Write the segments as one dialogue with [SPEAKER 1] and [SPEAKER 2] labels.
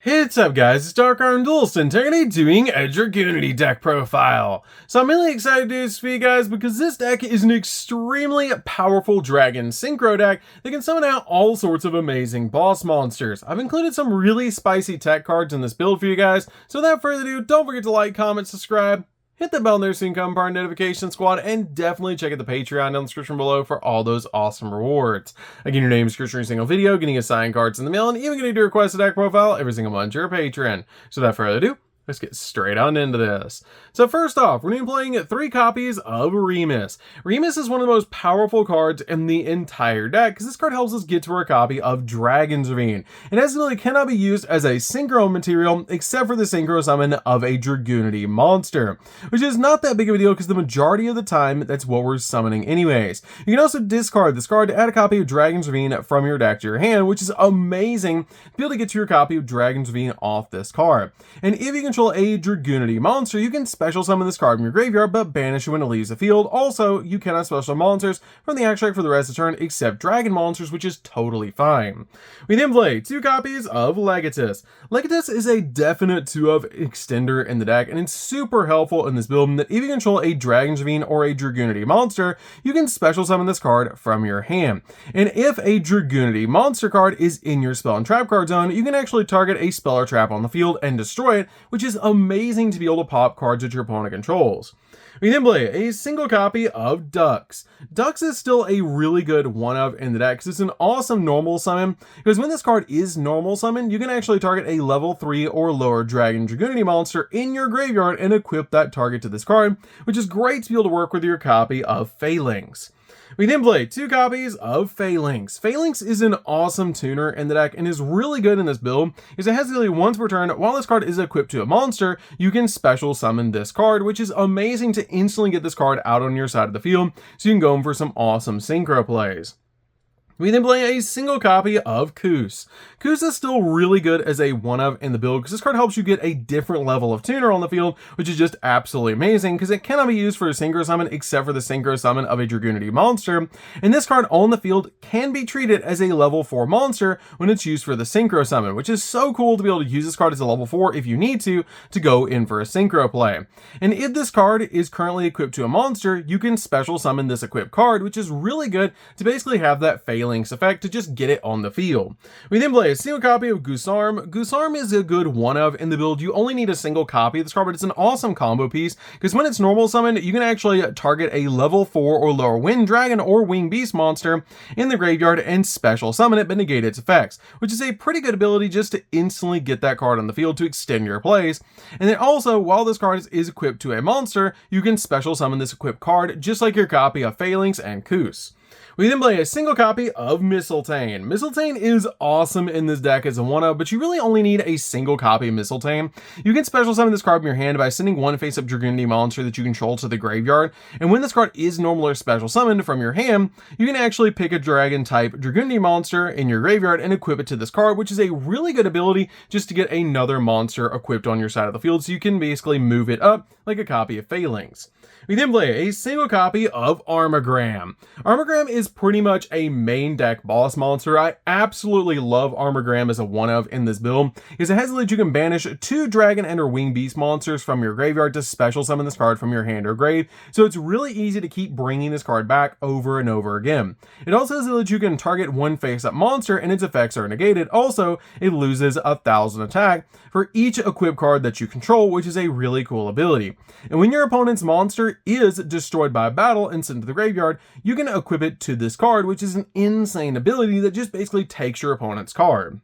[SPEAKER 1] Hey, what's up guys, it's DarkArmedDuelist and today doing a Dragunity deck profile. So I'm really excited to do this for you guys because this deck is an extremely powerful dragon synchro deck that can summon out all sorts of amazing boss monsters. I've included some really spicy tech cards in this build for you guys, so without further ado, don't forget to like, comment, subscribe, hit the bell there so you can become part of notification squad, and definitely check out the Patreon down in the description below for all those awesome rewards. Again, your name is every single video, getting assigned cards in the mail, and even getting to request a deck profile every single month to your patron. So without further ado, let's get straight on into this. So first off, we're going to be playing 3 copies of Remus. Remus is one of the most powerful cards in the entire deck because this card helps us get to our copy of Dragon's Ravine. It absolutely cannot be used as a synchro material except for the synchro summon of a Dragunity monster, which is not that big of a deal because the majority of the time that's what we're summoning anyways. You can also discard this card to add a copy of Dragon's Ravine from your deck to your hand, which is amazing to be able to get to your copy of Dragon's Ravine off this card. And if you control a Dragunity monster, you can special summon this card from your graveyard but banish it when it leaves the field. Also, you cannot special summon monsters from the extract for the rest of the turn except dragon monsters, which is totally fine. We then play 2 copies of Legatus. Legatus is a definite 2-of extender in the deck, and it's super helpful in this build that if you control a Dragon's Ravine or a Dragunity monster, you can special summon this card from your hand. And if a Dragunity monster card is in your spell and trap card zone, you can actually target a spell or trap on the field and destroy it, which is amazing to be able to pop cards that your opponent controls. We then play a single copy of Dux. Dux is still a really good 1-of in the deck because it's an awesome normal summon, because when this card is normal summon, you can actually target a level 3 or lower Dragon Dragunity monster in your graveyard and equip that target to this card, which is great to be able to work with your copy of Phalanx. We then play 2 copies of Phalanx. Phalanx is an awesome tuner in the deck and is really good in this build because it has the ability once per turn, while this card is equipped to a monster, you can special summon this card, which is amazing to instantly get this card out on your side of the field so you can go in for some awesome synchro plays. We then play a single copy of Koos. Koos is still really good as a 1-of in the build because this card helps you get a different level of tuner on the field, which is just absolutely amazing because it cannot be used for a synchro summon except for the synchro summon of a Dragunity monster. And this card on the field can be treated as a level 4 monster when it's used for the synchro summon, which is so cool to be able to use this card as a level 4 if you need to go in for a synchro play. And if this card is currently equipped to a monster, you can special summon this equipped card, which is really good to basically have that Phalanx effect to just get it on the field. We then play a single copy of Gusarm. Gusarm is a good 1-of in the build. You only need a single copy of this card, but it's an awesome combo piece because when it's normal summoned, you can actually target a level 4 or lower wind dragon or wing beast monster in the graveyard and special summon it but negate its effects, which is a pretty good ability just to instantly get that card on the field to extend your plays. And then also, while this card is equipped to a monster, you can special summon this equipped card just like your copy of Phalanx and Koos. We then play a single copy of Mistletoe. Mistletoe is awesome in this deck as a 1-of, but you really only need a single copy of Mistletoe. You can special summon this card from your hand by sending one face-up Dragunity monster that you control to the graveyard, and when this card is normal or special summoned from your hand, you can actually pick a dragon-type Dragunity monster in your graveyard and equip it to this card, which is a really good ability just to get another monster equipped on your side of the field, so you can basically move it up like a copy of Phalanx. We then play a single copy of Armogram. Armogram is pretty much a main deck boss monster. I absolutely love Armogram as a 1-of in this build because it has the ability you can banish 2 dragon and or wing beast monsters from your graveyard to special summon this card from your hand or grave, so it's really easy to keep bringing this card back over and over again. It also has the ability you can target one face-up monster and its effects are negated. Also, it loses 1,000 attack for each equipped card that you control, which is a really cool ability. And when your opponent's monster is destroyed by battle and sent to the graveyard, you can equip it to this card, which is an insane ability that just basically takes your opponent's card.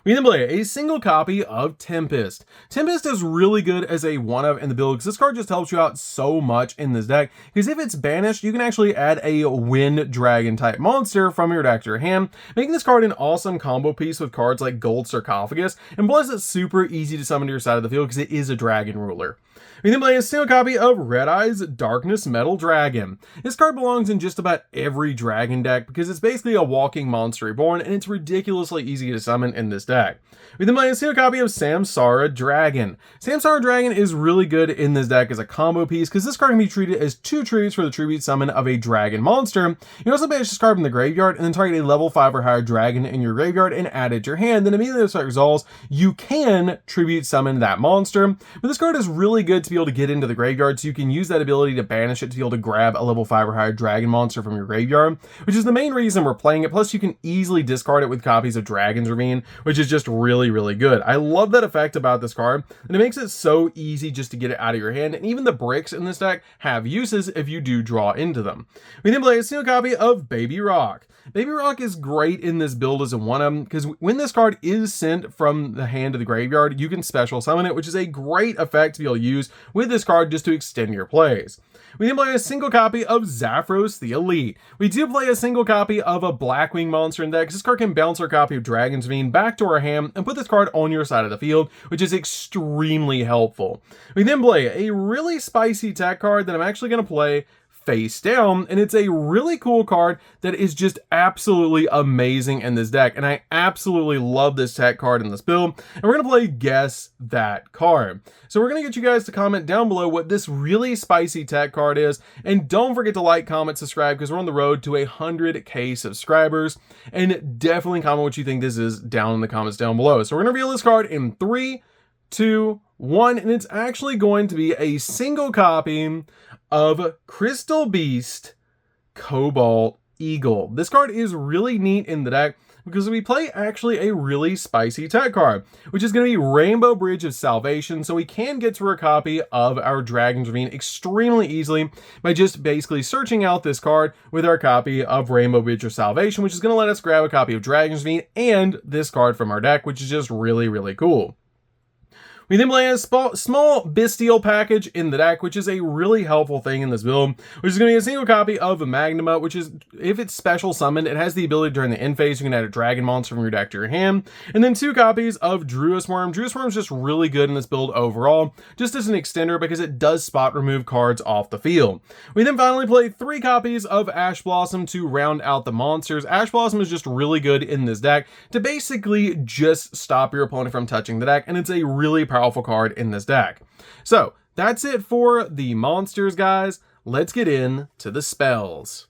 [SPEAKER 1] We then play a single copy of Tempest. Tempest is really good as a 1-of in the build because this card just helps you out so much in this deck, because if it's banished, you can actually add a wind dragon type monster from your deck to your hand, making this card an awesome combo piece with cards like Gold Sarcophagus, and plus it's super easy to summon to your side of the field because it is a dragon ruler. We then play a single copy of Red Eye's Darkness Metal Dragon. This card belongs in just about every dragon deck because it's basically a walking monster reborn and it's ridiculously easy to summon in this deck. We then play a single copy of Samsara Dragon. Samsara Dragon is really good in this deck as a combo piece because this card can be treated as 2 tributes for the tribute summon of a dragon monster. You can also banish this card from the graveyard and then target a level 5 or higher dragon in your graveyard and add it to your hand. Then immediately after it resolves, you can tribute summon that monster. But this card is really good to be able to get into the graveyard, so you can use that ability to banish it to be able to grab a level 5 or higher dragon monster from your graveyard, which is the main reason we're playing it. Plus, you can easily discard it with copies of Dragon's Ravine, which is just really good. I love that effect about this card, and it makes it so easy just to get it out of your hand, and even the bricks in this deck have uses if you do draw into them. We then play a single copy of Baby Rock. Baby Rock is great in this build as a 1-of, because when this card is sent from the hand to the graveyard, you can special summon it, which is a great effect to be able to use with this card just to extend your plays. We then play a single copy of Zaphros the Elite. We do play a single copy of a Blackwing monster in deck, because this card can bounce our copy of Dragon's Ravine back to our hand and put this card on your side of the field, which is extremely helpful. We then play a really spicy tech card that I'm actually going to play face down, and it's a really cool card that is just absolutely amazing in this deck, and I absolutely love this tech card in this build, and we're going to play Guess That Card. So we're going to get you guys to comment down below what this really spicy tech card is, and don't forget to like, comment, subscribe, because we're on the road to 100k subscribers, and definitely comment what you think this is down in the comments down below. So we're going to reveal this card in 3, 2, 1, and it's actually going to be a single copy of Crystal Beast Cobalt Eagle. This card is really neat in the deck because we play actually a really spicy tech card, which is going to be Rainbow Bridge of Salvation, so we can get to a copy of our Dragon's Ravine extremely easily by just basically searching out this card with our copy of Rainbow Bridge of Salvation, which is going to let us grab a copy of Dragon's Ravine and this card from our deck, which is just really cool. We then play a small Bestial package in the deck, which is a really helpful thing in this build, which is going to be a single copy of Magnuma, which is, if it's special summoned, it has the ability during the end phase, you can add a dragon monster from your deck to your hand, and then 2 copies of Druis Worm. Druis Worm is just really good in this build overall, just as an extender because it does spot remove cards off the field. We then finally play 3 copies of Ash Blossom to round out the monsters. Ash Blossom is just really good in this deck to basically just stop your opponent from touching the deck, and it's a really powerful card in this deck. So that's it for the monsters, guys. Let's get into the spells.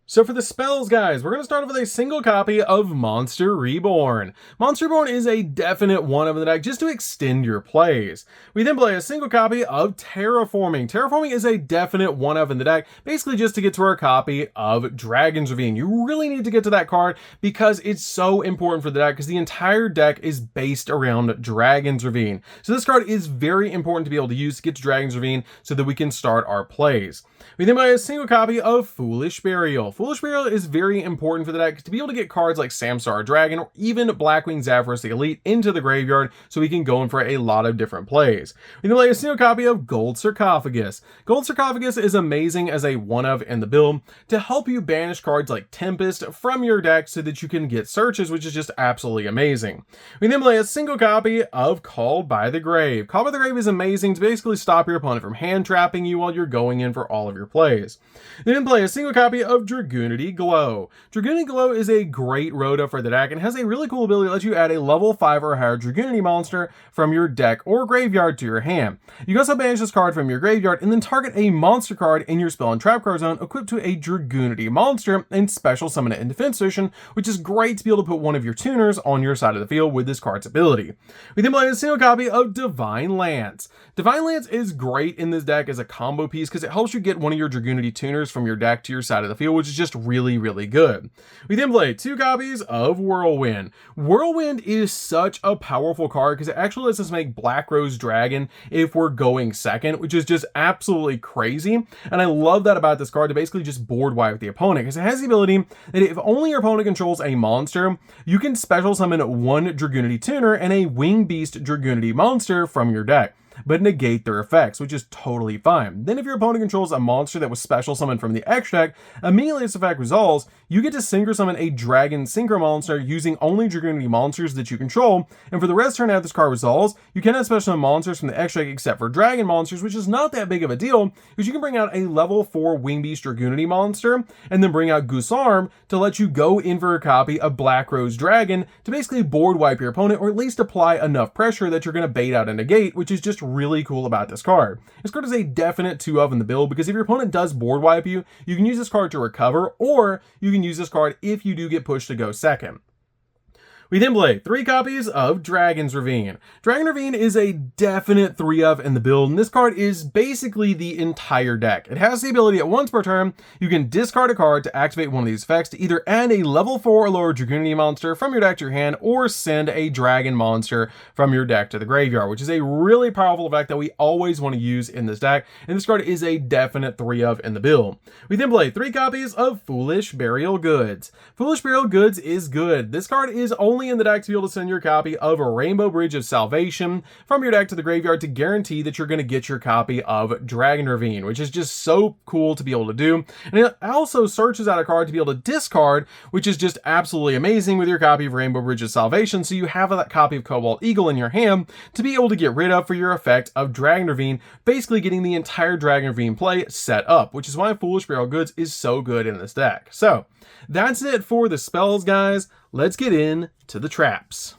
[SPEAKER 1] So for the spells, guys, we're going to start off with a single copy of Monster Reborn. Monster Reborn is a definite 1-of in the deck just to extend your plays. We then play a single copy of Terraforming. Terraforming is a definite 1-of in the deck, basically just to get to our copy of Dragon's Ravine. You really need to get to that card because it's so important for the deck, because the entire deck is based around Dragon's Ravine. So this card is very important to be able to use to get to Dragon's Ravine so that we can start our plays. We then play a single copy of Foolish Burial. Foolish Burial is very important for the deck to be able to get cards like Samsara Dragon or even Blackwing Zaphros the Elite into the graveyard so we can go in for a lot of different plays. We then play a single copy of Gold Sarcophagus. Gold Sarcophagus is amazing as a 1-of in the build to help you banish cards like Tempest from your deck so that you can get searches, which is just absolutely amazing. We then play a single copy of Called by the Grave. Called by the Grave is amazing to basically stop your opponent from hand trapping you while you're going in for all of your plays. Then play a single copy of Dragunity Glow. Dragunity Glow is a great Rhoda for the deck and has a really cool ability to let you add a level 5 or higher Dragunity monster from your deck or graveyard to your hand. You can also banish this card from your graveyard and then target a monster card in your spell and trap card zone equipped to a Dragunity monster and special summon it in defense position, which is great to be able to put one of your tuners on your side of the field with this card's ability. We then play a single copy of Divine Lance. Divine Lance is great in this deck as a combo piece because it helps you get one of your Dragunity tuners from your deck to your side of the field, which is just really good. We then play 2 copies of Whirlwind. Whirlwind is such a powerful card because it actually lets us make Black Rose Dragon if we're going second, which is just absolutely crazy. And I love that about this card to basically just board wipe the opponent because it has the ability that if only your opponent controls a monster, you can special summon 1 Dragunity tuner and a Wing Beast Dragunity monster from your deck. but negate their effects, which is totally fine. Then if your opponent controls a monster that was special summoned from the extra deck, immediately as the effect resolves, you get to synchro summon a dragon synchro monster using only Dragunity monsters that you control, and for the rest of the turn after this card resolves, you cannot special summon monsters from the extra deck except for dragon monsters, which is not that big of a deal, because you can bring out a level 4 Wing Beast Dragunity monster, and then bring out Goosarm to let you go in for a copy of Black Rose Dragon to basically board wipe your opponent, or at least apply enough pressure that you're going to bait out a negate, which is just really cool about this card. This card is a definite 2-of in the build, because if your opponent does board wipe you, you can use this card to recover, or you can use this card if you do get pushed to go second. We then play 3 copies of Dragon's Ravine. Dragon Ravine is a definite 3-of in the build, and this card is basically the entire deck. It has the ability at once per turn, you can discard a card to activate one of these effects to either add a level 4 or lower Dragunity monster from your deck to your hand, or send a dragon monster from your deck to the graveyard, which is a really powerful effect that we always want to use in this deck, and this card is a definite 3-of in the build. We then play 3 copies of Foolish Burial Goods. Foolish Burial Goods is good. This card is only in the deck to be able to send your copy of a Rainbow Bridge of Salvation from your deck to the graveyard to guarantee that you're going to get your copy of Dragon Ravine, which is just so cool to be able to do. And it also searches out a card to be able to discard, which is just absolutely amazing with your copy of Rainbow Bridge of Salvation, so you have that copy of Cobalt Eagle in your hand to be able to get rid of for your effect of Dragon Ravine, basically getting the entire Dragon Ravine play set up, which is why Foolish Burial Goods is so good in this deck. So that's it for the spells, guys. Let's get in to the traps.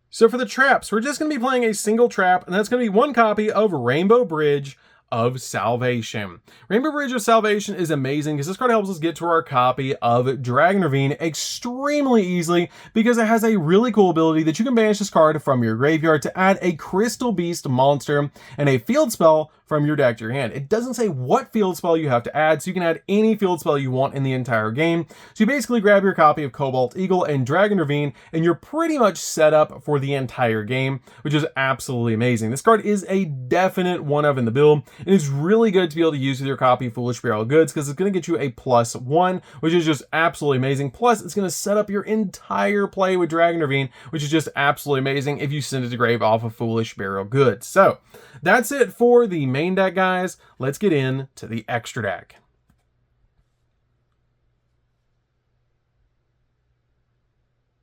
[SPEAKER 1] So for the traps, we're just going to be playing a single trap, and that's going to be 1 copy of Rainbow Bridge of Salvation. Rainbow Bridge of Salvation is amazing because this card helps us get to our copy of Dragon Ravine extremely easily, because it has a really cool ability that you can banish this card from your graveyard to add a Crystal Beast monster and a field spell from your deck to your hand. It doesn't say what field spell you have to add, so you can add any field spell you want in the entire game. So you basically grab your copy of Cobalt Eagle and Dragon Ravine, and you're pretty much set up for the entire game, which is absolutely amazing. This card is a definite 1-of in the build, and it's really good to be able to use with your copy of Foolish Burial Goods, because it's going to get you a +1, which is just absolutely amazing. Plus, it's going to set up your entire play with Dragon Ravine, which is just absolutely amazing if you send it to grave off of Foolish Burial Goods. So that's it for the main deck, guys. Let's get into the extra deck.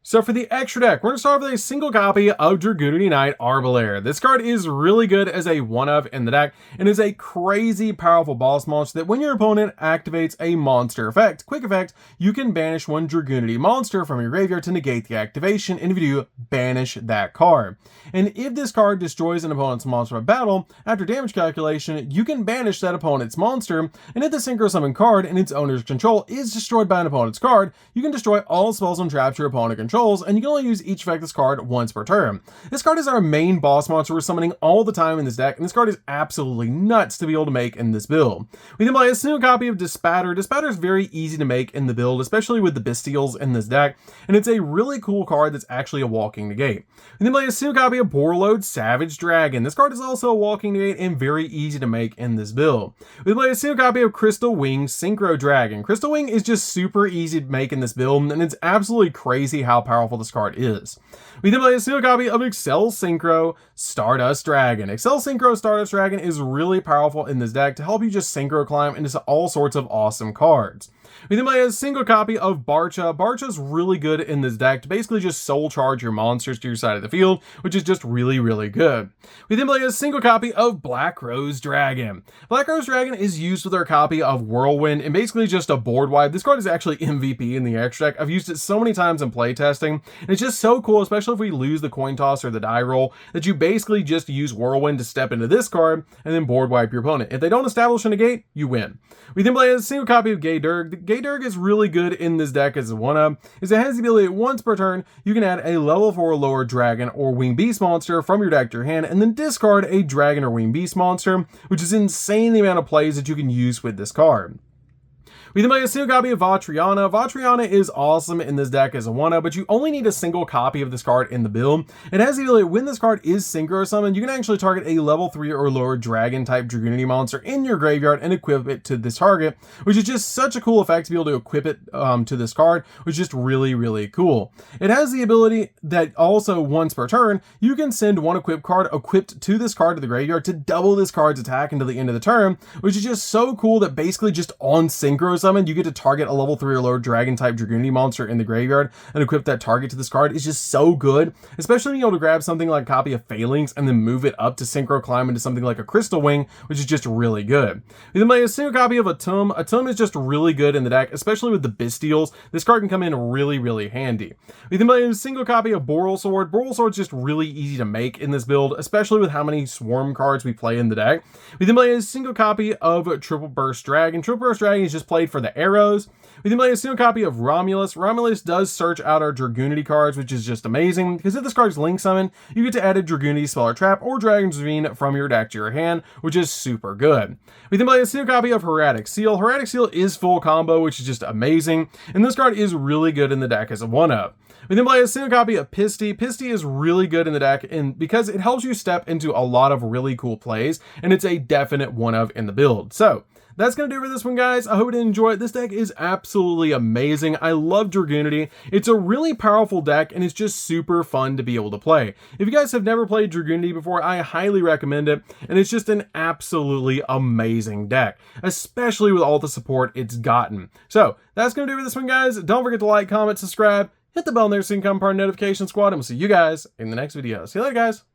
[SPEAKER 1] So for the extra deck, we're going to start with a single copy of Dragunity Knight Arbalair. This card is really good as a 1-of in the deck, and is a crazy powerful boss monster that when your opponent activates a monster effect, quick effect, you can banish 1 Dragunity monster from your graveyard to negate the activation, and if you do, banish that card. And if this card destroys an opponent's monster of battle, after damage calculation, you can banish that opponent's monster, and if the synchro summon card in its owner's control is destroyed by an opponent's card, you can destroy all spells and traps your opponent controls, and you can only use each effect of this card once per turn. This card is our main boss monster we're summoning all the time in this deck, and this card is absolutely nuts to be able to make in this build. We then play a single copy of Dispatter. Dispatter is very easy to make in the build, especially with the Bestials in this deck, and it's a really cool card that's actually a walking negate. We then play a single copy of Borreload Savage Dragon. This card is also a walking negate and very easy to make in this build. We play a single copy of Crystal Wing Synchro Dragon. Crystal Wing is just super easy to make in this build, and it's absolutely crazy how powerful this card is. We then play a single copy of Excel Synchro Stardust Dragon. Excel Synchro Stardust Dragon is really powerful in this deck to help you just synchro climb into all sorts of awesome cards. We then play a single copy of Barcha. Barcha's really good in this deck to basically just soul charge your monsters to your side of the field, which is just really, really good. We then play a single copy of Black Rose Dragon. Black Rose Dragon is used with our copy of Whirlwind and basically just a board wipe. This card is actually MVP in the extra deck. I've used it so many times in playtesting, and it's just so cool, especially if we lose the coin toss or the die roll, that you basically just use Whirlwind to step into this card and then board wipe your opponent. If they don't establish a negate, you win. We then play a single copy of Gay Durg. Gay Durg is really good in this deck as a 1-of, is it has the ability once per turn, you can add a level 4 lower dragon or wing beast monster from your deck to your hand, and then discard a dragon or wing beast monster, which is insane the amount of plays that you can use with this card. We then play a single copy of Vatriana. Vatriana is awesome in this deck as a 1-up, but you only need a single copy of this card in the build. It has the ability, when this card is synchro summoned, you can actually target a level 3 or lower dragon type Dragunity monster in your graveyard and equip it to this target, which is just such a cool effect to be able to equip it to this card, which is just really, really cool. It has the ability that also once per turn, you can send one equipped card equipped to this card to the graveyard to double this card's attack until the end of the turn, which is just so cool that basically just on synchro summon, you get to target a level 3 or lower dragon type Dragunity monster in the graveyard and equip that target to this card. Is just so good, especially being able to grab something like a copy of Phalanx and then move it up to synchro climb into something like a Crystal Wing, which is just really good. We then play a single copy of Atum. Atum is just really good in the deck, especially with the Bystials. This card can come in really, really handy. We then play a single copy of Boral Sword. Boral Sword's just really easy to make in this build, especially with how many Swarm cards we play in the deck. We then play a single copy of Triple Burst Dragon. Triple Burst Dragon is just played for the arrows. We then play a single copy of Romulus. Romulus does search out our Dragunity cards, which is just amazing, because if this card's Link Summon, you get to add a Dragunity Spell or Trap or Dragon's Ravine from your deck to your hand, which is super good. We then play a single copy of Hieratic Seal. Hieratic Seal is full combo, which is just amazing, and this card is really good in the deck as a 1-up. We then play a single copy of Pisty. Pisty is really good in the deck because it helps you step into a lot of really cool plays, and it's a definite 1-up in the build. So that's going to do it for this one, guys. I hope you did enjoy it. This deck is absolutely amazing. I love Dragunity. It's a really powerful deck, and it's just super fun to be able to play. If you guys have never played Dragunity before, I highly recommend it, and it's just an absolutely amazing deck, especially with all the support it's gotten. So that's going to do it for this one, guys. Don't forget to like, comment, subscribe, hit the bell there so you can become part of the notification squad, and we'll see you guys in the next video. See you later, guys.